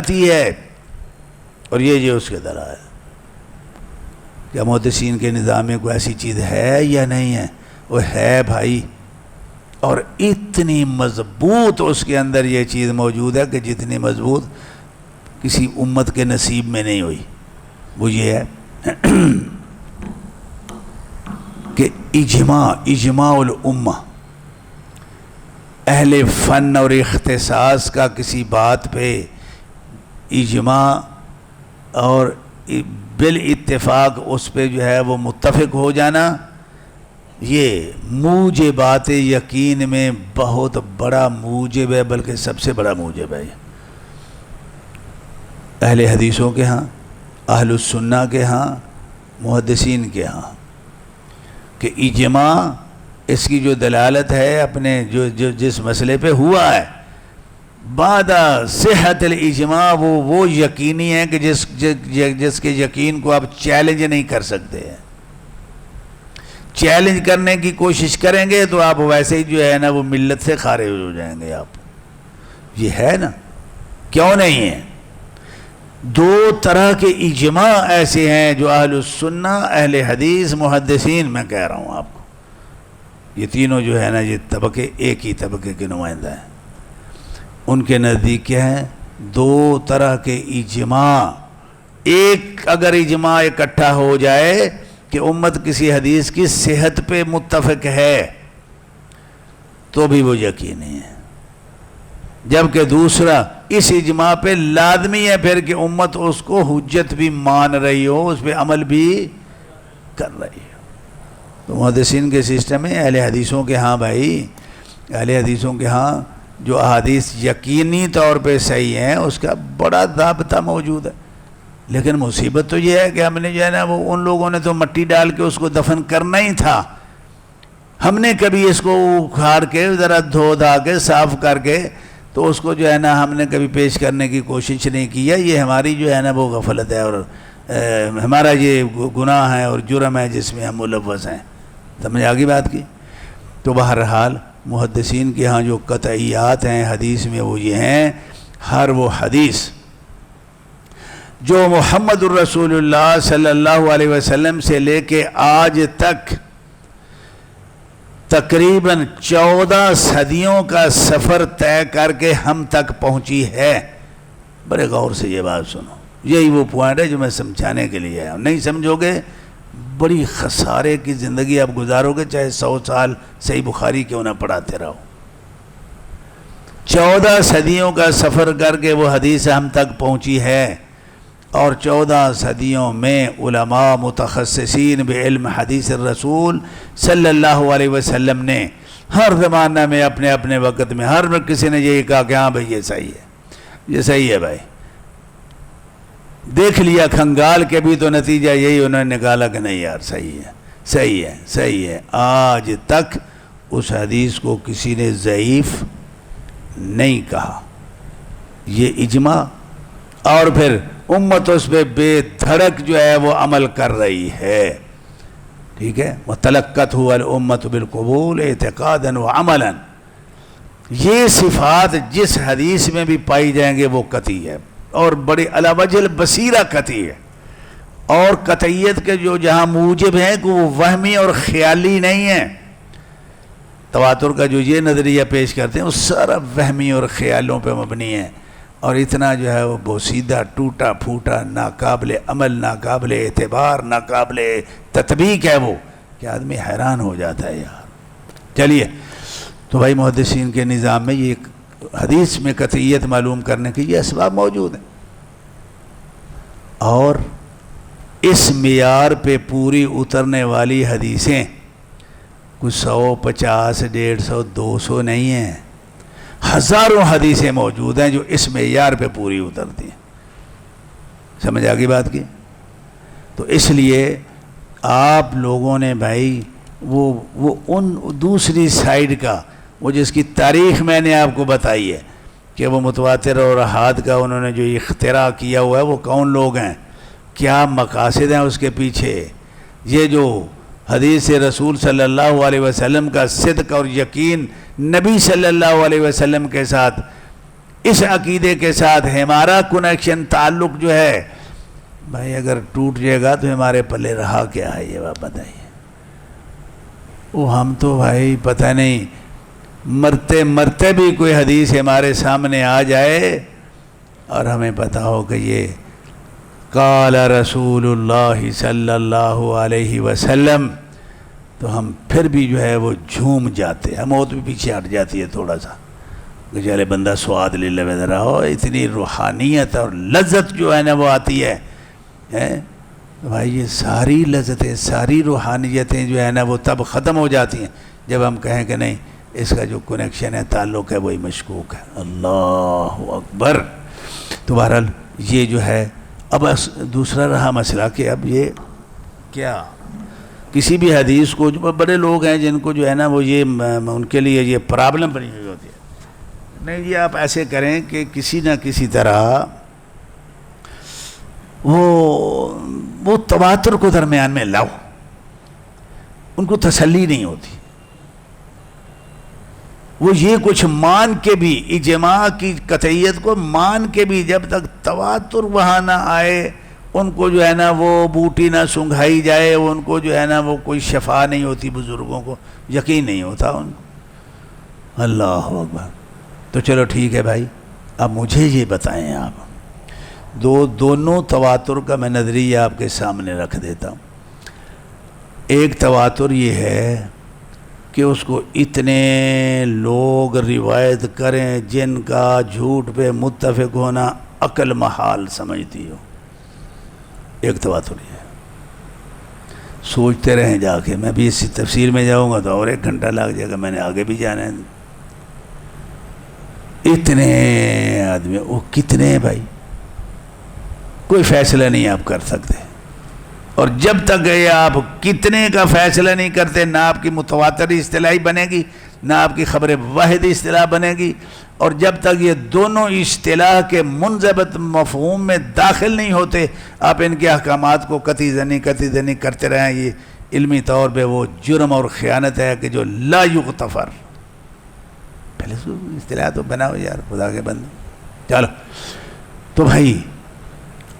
آتی ہے، اور یہ اس کے دلائل۔ کیا محدثین کے نظام میں کوئی ایسی چیز ہے یا نہیں ہے؟ وہ ہے بھائی، اور اتنی مضبوط اس کے اندر یہ چیز موجود ہے کہ جتنی مضبوط کسی امت کے نصیب میں نہیں ہوئی۔ وہ یہ ہے کہ اجماع الامہ، اہل فن اور اختصاص کا کسی بات پہ اجماع اور بالاتفاق اس پہ جو ہے وہ متفق ہو جانا، یہ موجبات یقین میں بہت بڑا موجب ہے، بلکہ سب سے بڑا موجب ہے۔ اہل حدیثوں کے ہاں، اہل السنہ کے ہاں، محدثین کے ہاں، کہ اجماع اس کی جو دلالت ہے اپنے جس مسئلے پہ ہوا ہے، بعد صحت الاجماع وہ یقینی ہے کہ جس کے یقین کو آپ چیلنج نہیں کر سکتے ہیں۔ چیلنج کرنے کی کوشش کریں گے تو آپ ویسے ہی جو ہے نا وہ ملت سے خارج ہو جائیں گے۔ آپ یہ ہے نا، کیوں نہیں ہے؟ دو طرح کے اجماع ایسے ہیں جو اہل السنہ، اہل حدیث، محدثین، میں کہہ رہا ہوں آپ کو، یہ تینوں جو ہے نا یہ طبقے ایک ہی طبقے کے نمائندہ ہیں۔ ان کے نزدیک کیا ہے؟ دو طرح کے اجماع۔ ایک اگر اجماع اکٹھا ہو جائے کہ امت کسی حدیث کی صحت پہ متفق ہے تو بھی وہ یقینی ہے، جبکہ دوسرا اس اجماع پہ لازمی ہے پھر کہ امت اس کو حجت بھی مان رہی ہو، اس پہ عمل بھی کر رہی ہو۔ تو محدثین کے سسٹم میں اہل حدیثوں کے ہاں بھائی، اہل حدیثوں کے ہاں جو احادیث یقینی طور پہ صحیح ہیں اس کا بڑا ضابطہ موجود ہے۔ لیکن مصیبت تو یہ ہے کہ ہم نے جو ہے نا وہ ان لوگوں نے تو مٹی ڈال کے اس کو دفن کرنا ہی تھا، ہم نے کبھی اس کو اکھاڑ کے ذرا دھو دھا کے صاف کر کے تو اس کو جو ہے نا ہم نے کبھی پیش کرنے کی کوشش نہیں کی ہے۔ یہ ہماری جو ہے نا وہ غفلت ہے، اور ہمارا یہ گناہ ہے اور جرم ہے جس میں ہم ملوث ہیں۔ سمجھ آگئی بات کی؟ تو بہرحال محدثین کے ہاں جو قطعیات ہیں حدیث میں وہ یہ ہیں، ہر وہ حدیث جو محمد الرسول اللہ صلی اللہ علیہ وسلم سے لے کے آج تک تقریباً 14 صدیوں کا سفر طے کر کے ہم تک پہنچی ہے۔ بڑے غور سے یہ بات سنو، یہی وہ پوائنٹ ہے جو میں سمجھانے کے لیے آیا ہوں۔ نہیں سمجھو گے بڑی خسارے کی زندگی آپ گزارو گے، چاہے 100 سال صحیح بخاری کیوں نہ پڑھاتے رہو۔ 14 صدیوں کا سفر کر کے وہ حدیث ہم تک پہنچی ہے، اور 14 صدیوں میں علماء متخصصین بعلم حدیث الرسول صلی اللہ علیہ وسلم نے ہر زمانہ میں اپنے اپنے وقت میں ہر کسی نے یہی کہا کہ ہاں بھائی یہ صحیح ہے، یہ صحیح ہے بھائی۔ دیکھ لیا کھنگال کے بھی تو نتیجہ یہی انہوں نے نکالا کہ نہیں یار صحیح ہے، صحیح ہے، صحیح ہے۔ آج تک اس حدیث کو کسی نے ضعیف نہیں کہا، یہ اجماع، اور پھر امت اس پہ بے دھڑک جو ہے وہ عمل کر رہی ہے۔ ٹھیک ہے، وَتَلَقَّتْهُ الْأُمَّةُ بِالْقُبُولِ اعْتِقَادًا وَعَمَلًا۔ یہ صفات جس حدیث میں بھی پائی جائیں گے وہ قطعی ہے، اور بڑی علی وجہ البصیرہ قطعی ہے، اور قطعیت کے جو جہاں موجب ہیں کہ وہ وہمی اور خیالی نہیں ہیں۔ تواتر کا جو یہ نظریہ پیش کرتے ہیں وہ سارا وہمی اور خیالوں پہ مبنی ہے، اور اتنا جو ہے وہ بوسیدہ، ٹوٹا پھوٹا، ناقابل عمل، ناقابل اعتبار، ناقابل تطبیق ہے وہ، کہ آدمی حیران ہو جاتا ہے یار۔ چلیے، تو بھائی محدثین کے نظام میں یہ حدیث میں قطعیت معلوم کرنے کے یہ اسباب موجود ہیں، اور اس معیار پہ پوری اترنے والی حدیثیں کچھ 100، 50، 150، 200 نہیں ہیں، ہزاروں حدیثیں موجود ہیں جو اس معیار پہ پوری اترتی ہیں۔ سمجھ آگئی بات کی؟ تو اس لیے آپ لوگوں نے بھائی وہ ان دوسری سائیڈ کا، وہ جس کی تاریخ میں نے آپ کو بتائی ہے کہ وہ متواتر اور احاد کا انہوں نے جو اختراع کیا ہوا ہے، وہ کون لوگ ہیں، کیا مقاصد ہیں اس کے پیچھے، یہ جو حدیث رسول صلی اللہ علیہ وسلم کا صدق اور یقین نبی صلی اللہ علیہ وسلم کے ساتھ اس عقیدے کے ساتھ ہمارا کنیکشن تعلق جو ہے بھائی اگر ٹوٹ جائے گا تو ہمارے پلے رہا کیا ہے یہ بات بتائیے. وہ ہم تو بھائی پتہ نہیں مرتے مرتے بھی کوئی حدیث ہمارے سامنے آ جائے اور ہمیں پتہ ہو کہ یہ قال رسول اللہ صلی اللہ علیہ وسلم تو ہم پھر بھی جو ہے وہ جھوم جاتے ہیں. موت بھی پیچھے ہٹ جاتی ہے تھوڑا سا کہ چلے بندہ سواد لے لے ذرا ہو. اتنی روحانیت اور لذت جو ہے نا وہ آتی ہے بھائی. یہ ساری لذتیں ساری روحانیتیں جو ہے نا وہ تب ختم ہو جاتی ہیں جب ہم کہیں کہ نہیں اس کا جو کنیکشن ہے تعلق ہے وہی مشکوک ہے. اللہ اکبر. تو بہرحال یہ جو ہے اب دوسرا رہا مسئلہ کہ اب یہ کیا کسی بھی حدیث کو جو بڑے لوگ ہیں جن کو جو ہے نا وہ یہ ان کے لیے یہ پرابلم بنی ہوئی ہوتی ہے. نہیں یہ آپ ایسے کریں کہ کسی نہ کسی طرح وہ تواتر کو درمیان میں لاؤ. ان کو تسلی نہیں ہوتی. وہ یہ کچھ مان کے بھی اجماع کی قطعیت کو مان کے بھی جب تک تواتر وہاں نہ آئے ان کو جو ہے نا وہ بوٹی نہ سنگھائی جائے ان کو جو ہے نا وہ کوئی شفا نہیں ہوتی. بزرگوں کو یقین نہیں ہوتا ان کو. اللہ اکبر. تو چلو ٹھیک ہے بھائی اب مجھے یہ بتائیں آپ دونوں تواتر کا میں نظریہ آپ کے سامنے رکھ دیتا ہوں. ایک تواتر یہ ہے کہ اس کو اتنے لوگ روایت کریں جن کا جھوٹ پہ متفق ہونا عقل محال سمجھتی ہو. ایک تواتر یہ ہے. سوچتے رہیں جا کے میں بھی اسی تفسیر میں جاؤں گا تو اور 1 گھنٹہ لگ جائے گا. میں نے آگے بھی جانا ہے. اتنے آدمی وہ کتنے بھائی کوئی فیصلہ نہیں آپ کر سکتے. اور جب تک یہ آپ کتنے کا فیصلہ نہیں کرتے نہ آپ کی متواتر اصطلاحی بنے گی نہ آپ کی خبر واحد اصطلاح بنے گی. اور جب تک یہ دونوں اصطلاح کے منضبط مفہوم میں داخل نہیں ہوتے آپ ان کے احکامات کو قطعی زنی کرتے رہیں. یہ علمی طور پہ وہ جرم اور خیانت ہے کہ جو لا یغتفر. پہلے اصطلاح تو بناؤ یار خدا کے بندے. چلو تو بھائی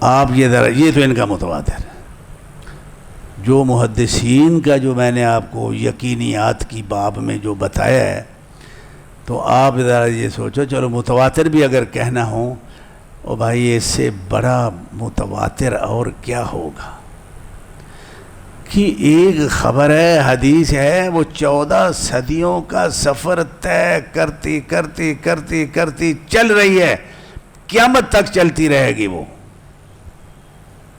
آپ یہ تو ان کا متواتر ہے. جو محدثین کا جو میں نے آپ کو یقینیات کی باب میں جو بتایا ہے تو آپ ذرا یہ سوچو چلو متواتر بھی اگر کہنا ہو او بھائی اس سے بڑا متواتر اور کیا ہوگا کہ ایک خبر ہے حدیث ہے وہ 14 صدیوں کا سفر طے کرتی کرتی کرتی کرتی چل رہی ہے. قیامت تک چلتی رہے گی وہ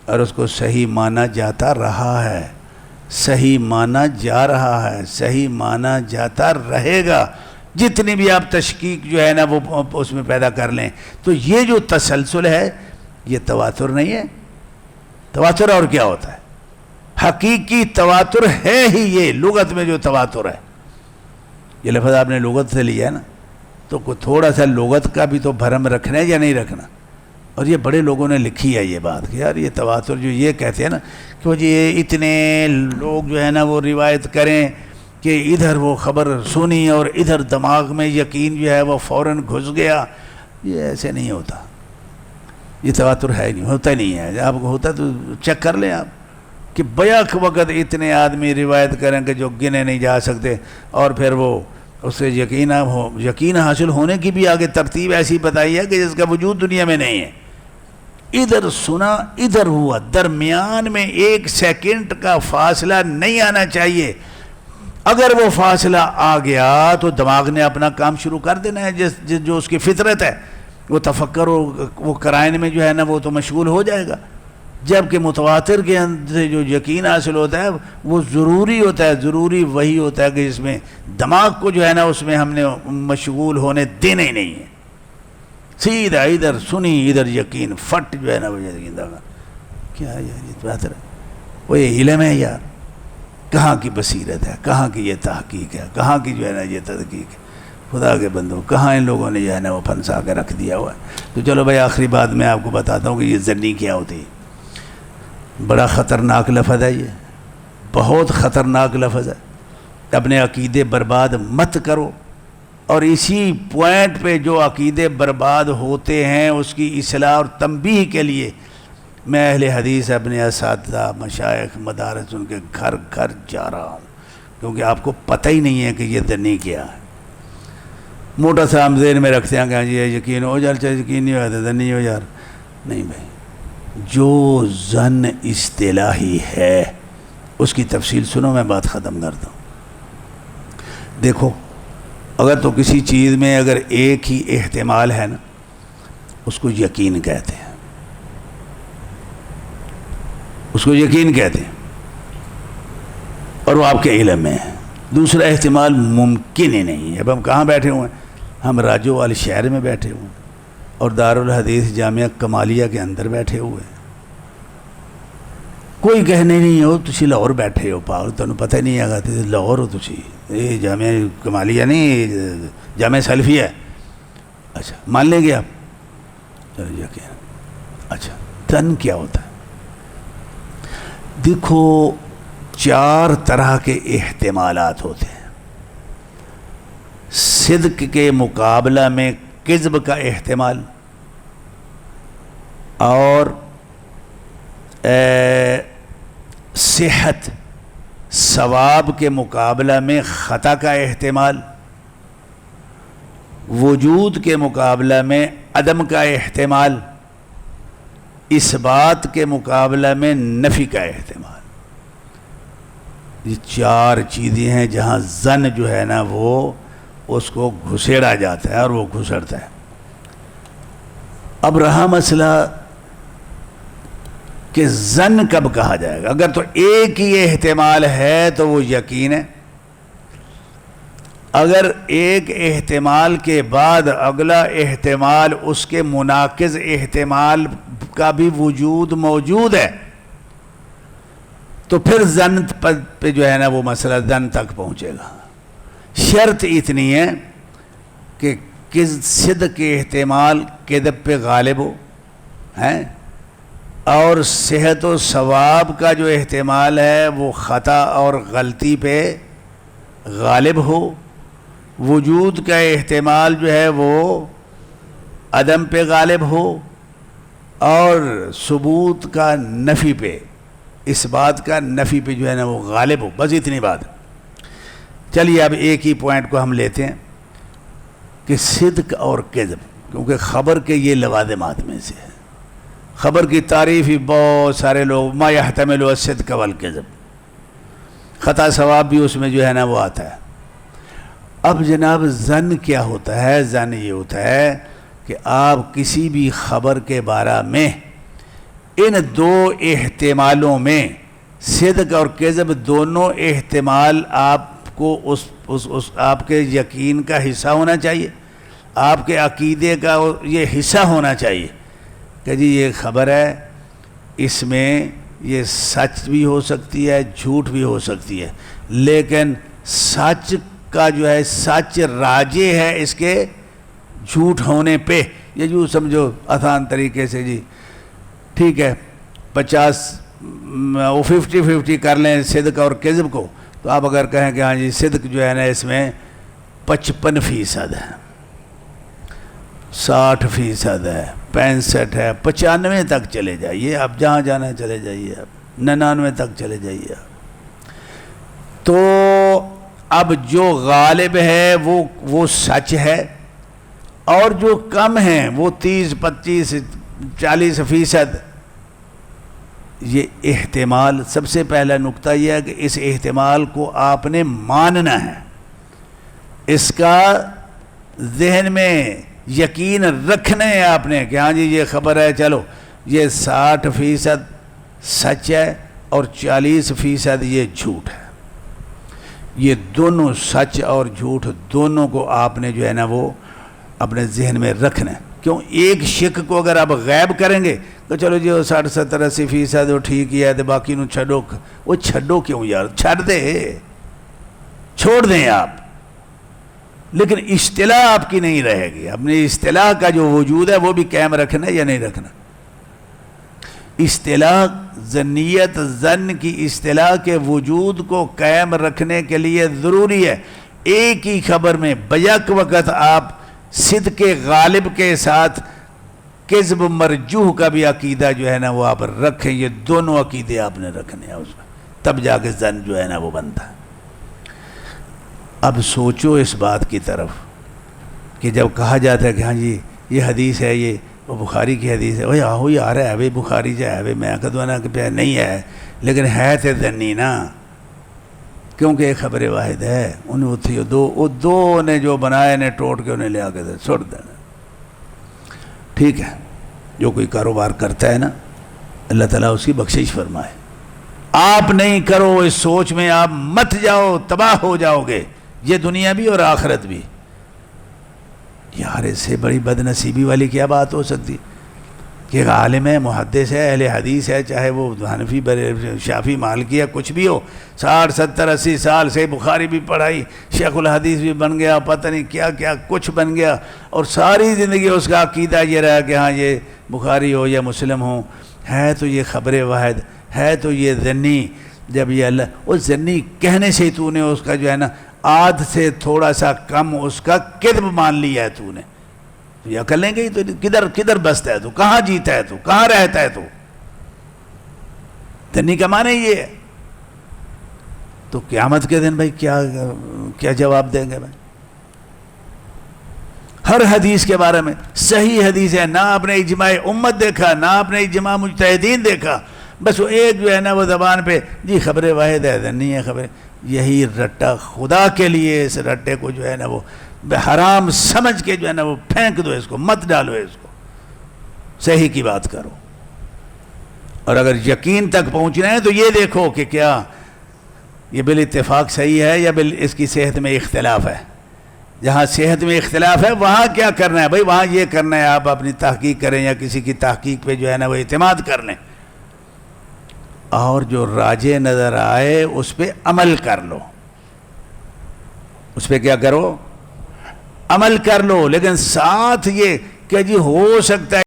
اور اس کو صحیح مانا جاتا رہا ہے صحیح مانا جا رہا ہے صحیح مانا جاتا رہے گا. جتنی بھی آپ تشکیک جو ہے نا وہ اس میں پیدا کر لیں تو یہ جو تسلسل ہے یہ تواتر نہیں ہے. تواتر اور کیا ہوتا ہے؟ حقیقی تواتر ہے ہی یہ لغت میں جو تواتر ہے. یہ لفظ آپ نے لغت سے لیا ہے نا تو تھوڑا سا لغت کا بھی تو بھرم رکھنا ہے یا نہیں رکھنا. اور یہ بڑے لوگوں نے لکھی ہے یہ بات کہ یار یہ تواتر جو یہ کہتے ہیں نا کہ وہ یہ اتنے لوگ جو ہے نا وہ روایت کریں کہ ادھر وہ خبر سنی اور ادھر دماغ میں یقین جو ہے وہ فوراً گھس گیا. یہ ایسے نہیں ہوتا. یہ تواتر ہے نہیں ہوتا نہیں ہے. آپ کو ہوتا تو چیک کر لیں آپ کہ بیک وقت اتنے آدمی روایت کریں کہ جو گنے نہیں جا سکتے اور پھر وہ اس سے یقین حاصل ہونے کی بھی آگے ترتیب ایسی بتائی ہے کہ جس کا وجود دنیا میں نہیں ہے. ادھر سنا ادھر ہوا درمیان میں 1 سیکنڈ کا فاصلہ نہیں آنا چاہیے. اگر وہ فاصلہ آ گیا تو دماغ نے اپنا کام شروع کر دینا ہے جو اس کی فطرت ہے. وہ تفکر وہ قرائن میں جو ہے نا وہ تو مشغول ہو جائے گا. جبکہ متواتر کے اندر جو یقین حاصل ہوتا ہے وہ ضروری ہوتا ہے. ضروری وہی ہوتا ہے کہ جس میں دماغ کو جو ہے نا اس میں ہم نے مشغول ہونے دینا ہی نہیں ہے. سیدھا ادھر سنی ادھر یقین فٹ جو ہے نا وہ یقین داغا کیا ہے یہ تواتر ہے. وہ یہ علم ہے یار. کہاں کی بصیرت ہے کہاں کی یہ تحقیق ہے کہاں کی جو ہے نا یہ تحقیق ہے. خدا کے بندوں کہاں ان لوگوں نے جو ہے نا وہ پھنسا کے رکھ دیا ہوا ہے. تو چلو بھائی آخری بات میں آپ کو بتاتا ہوں کہ یہ ظنی کیا ہوتی ہے. بڑا خطرناک لفظ ہے. یہ بہت خطرناک لفظ ہے. اپنے عقیدے برباد مت کرو اور اسی پوائنٹ پہ جو عقیدے برباد ہوتے ہیں اس کی اصلاح اور تنبیہ کے لیے میں اہل حدیث اپنے اساتذہ مشائخ مدارس ان کے گھر گھر جا رہا ہوں، کیونکہ آپ کو پتہ ہی نہیں ہے کہ یہ دنی کیا ہے۔ موٹا سا ہم ذہن میں رکھتے ہیں کہ ہاں جی یہ یقین ہو جائے، چاہے یقین نہیں ہوا تو دنی ہو یار، نہیں بھائی، جو ظن اصطلاحی ہے اس کی تفصیل سنو، میں بات ختم کرتا ہوں۔ دیکھو اگر تو کسی چیز میں اگر ایک ہی احتمال ہے نا، اس کو یقین کہتے ہیں، اس کو یقین کہتے ہیں، اور وہ آپ کے علم میں ہے۔ دوسرا احتمال ممکن ہی نہیں ہے۔ اب ہم کہاں بیٹھے ہوئے ہیں؟ ہم راجو والے شہر میں بیٹھے ہوئے ہیں اور دارالحدیث جامعہ کمالیہ کے اندر بیٹھے ہوئے ہیں۔ کوئی کہنے نہیں ہو تسی لاہور بیٹھے ہو، پاگل تمہیں پتہ ہی نہیں آگا تے لاہور ہو تسی، یہ جامعہ کمالیہ نہیں، جامعہ سلفیہ ہے۔ اچھا مان لیں گے آپ؟ چلو یقین۔ اچھا دن کیا ہوتا ہے؟ دیکھو 4 طرح کے احتمالات ہوتے ہیں۔ صدق کے مقابلہ میں کذب کا احتمال، اور صحت ثواب کے مقابلہ میں خطا کا احتمال، وجود کے مقابلہ میں عدم کا احتمال، اثبات کے مقابلہ میں نفی کا احتمال۔ یہ 4 چیزیں ہیں جہاں ظن جو ہے نا وہ اس کو گھسیڑا جاتا ہے اور وہ گھسڑتا ہے۔ اب رہا مسئلہ کہ ظن کب کہا جائے گا؟ اگر تو ایک ہی احتمال ہے تو وہ یقین ہے، اگر ایک احتمال کے بعد اگلا احتمال اس کے مناقض احتمال کا بھی وجود موجود ہے تو پھر ظن پہ جو ہے نا وہ مسئلہ ظن تک پہنچے گا۔ شرط اتنی ہے کہ صدق کے احتمال کذب پہ غالب ہو ہیں، اور صحت و ثواب کا جو احتمال ہے وہ خطا اور غلطی پہ غالب ہو، وجود کا احتمال جو ہے وہ عدم پہ غالب ہو، اور ثبوت کا نفی پہ، اس بات کا نفی پہ جو ہے نا وہ غالب ہو۔ بس اتنی بات۔ چلیے اب ایک ہی پوائنٹ کو ہم لیتے ہیں کہ صدق اور کذب، کیونکہ خبر کے یہ لوازمات میں سے ہے۔ خبر کی تعریف ہی بہت سارے لوگ ما یحتمل الصدق والکذب، خطا ثواب بھی اس میں جو ہے نا وہ آتا ہے۔ اب جناب ظن کیا ہوتا ہے؟ ظن یہ ہوتا ہے کہ آپ کسی بھی خبر کے بارے میں ان 2 احتمالوں میں صدق اور کذب دونوں احتمال آپ کو اس آپ کے یقین کا حصہ ہونا چاہیے، آپ کے عقیدے کا یہ حصہ ہونا چاہیے کہ جی یہ خبر ہے، اس میں یہ سچ بھی ہو سکتی ہے جھوٹ بھی ہو سکتی ہے، لیکن سچ کا جو ہے سچ راجح ہے اس کے جھوٹ ہونے پہ۔ یہ جو سمجھو آسان طریقے سے جی ٹھیک ہے 50 کر لیں صدق اور کذب کو، تو آپ اگر کہیں کہ ہاں جی صدق جو ہے نا اس میں 55% ہے، 60% ہے، 65 ہے، 95 تک چلے جائیے، آپ جہاں جانا ہے چلے جائیے، آپ 99 تک چلے جائیے آپ۔ تو اب جو غالب ہے وہ سچ ہے، اور جو کم ہیں وہ 30 25 40%۔ یہ احتمال، سب سے پہلا نقطہ یہ ہے کہ اس احتمال کو آپ نے ماننا ہے، اس کا ذہن میں یقین رکھنا ہے آپ نے کہ ہاں جی یہ خبر ہے، چلو یہ 60% سچ ہے اور 40% یہ جھوٹ ہے۔ یہ دونوں سچ اور جھوٹ دونوں کو آپ نے جو ہے نا وہ اپنے ذہن میں رکھنا ہے۔ کیوں؟ ایک شک کو اگر آپ غائب کریں گے تو چلو جی 60 70 80% وہ ٹھیک ہی ہے تو باقی نو چھڈو، وہ چھڈو کیوں یار، چھڈ دے، چھوڑ دیں آپ، لیکن اصطلاح آپ کی نہیں رہے گی۔ اپنی اصطلاح کا جو وجود ہے وہ بھی قائم رکھنا ہے یا نہیں رکھنا؟ اصطلاح ظنیت، ظن کی اصطلاح کے وجود کو قائم رکھنے کے لیے ضروری ہے ایک ہی خبر میں بیک وقت آپ صدق غالب کے ساتھ کذب مرجوح کا بھی عقیدہ جو ہے نا وہ آپ رکھیں. یہ دونوں عقیدے آپ نے رکھنے ہیں اس میں, تب جا کے زن جو ہے نا وہ بنتا ہے. اب سوچو اس بات کی طرف کہ جب کہا جاتا ہے کہ ہاں جی یہ حدیث ہے, یہ وہ بخاری کی حدیث ہے, بھائی آہو یار ہے بھائی بخاری جو ہے بھائی میں کہتا نا کہ نہیں ہے, لیکن ہے تو زنی نا, کیونکہ ایک خبر واحد ہے. انہیں اتھی دو نے جو بنائے نے ٹوٹ کے انہیں لے آ کے چھوڑ دینا. ٹھیک ہے, جو کوئی کاروبار کرتا ہے نا اللہ تعالیٰ اس کی بخشش فرمائے. آپ نہیں کرو, اس سوچ میں آپ مت جاؤ, تباہ ہو جاؤ گے, یہ دنیا بھی اور آخرت بھی. یار اس سے بڑی بد نصیبی والی کیا بات ہو سکتی کہ ایک عالم ہے, محدث ہے, اہل حدیث ہے, چاہے وہ حنفی شافی مالکی ہے کچھ بھی ہو, 60 70 80 سال سے بخاری بھی پڑھائی, شیخ الحدیث بھی بن گیا, پتہ نہیں کیا کیا کچھ بن گیا, اور ساری زندگی اس کا عقیدہ یہ رہا کہ ہاں یہ بخاری ہو یا مسلم ہو ہے تو یہ خبر واحد ہے, تو یہ ذنی. جب یہ اللہ اس ذنی کہنے سے تو نے اس کا جو ہے نا آدھ سے تھوڑا سا کم اس کا کذب مان لیا ہے تو نے, تو یہ عقل نہیں گئی تو کدھر بستا ہے تو, کہاں جیتا ہے تو, کہاں رہتا ہے تو. ذنی کا معنی یہ ہے. تو قیامت کے دن بھائی کیا جواب دیں گے بھائی؟ ہر حدیث کے بارے میں صحیح حدیث ہے, نہ آپ نے اجماع امت دیکھا, نہ آپ نے اجماع مجتہدین دیکھا, بس وہ ایک جو ہے نا وہ زبان پہ جی خبر واحد ہے, ذنی ہے خبر. یہی رٹا خدا کے لیے اس رٹے کو جو ہے نا وہ حرام سمجھ کے جو ہے نا وہ پھینک دو, اس کو مت ڈالو, اس کو صحیح کی بات کرو. اور اگر یقین تک پہنچنا ہے تو یہ دیکھو کہ کیا یہ بالاتفاق صحیح ہے یا اس کی صحت میں اختلاف ہے. جہاں صحت میں اختلاف ہے وہاں کیا کرنا ہے بھائی, وہاں یہ کرنا ہے آپ اپنی تحقیق کریں یا کسی کی تحقیق پہ جو ہے نا وہ اعتماد کر لیں, اور جو راجے نظر آئے اس پہ عمل کر لو. اس پہ کیا کرو, عمل کر لو. لیکن ساتھ یہ کہ جی ہو سکتا ہے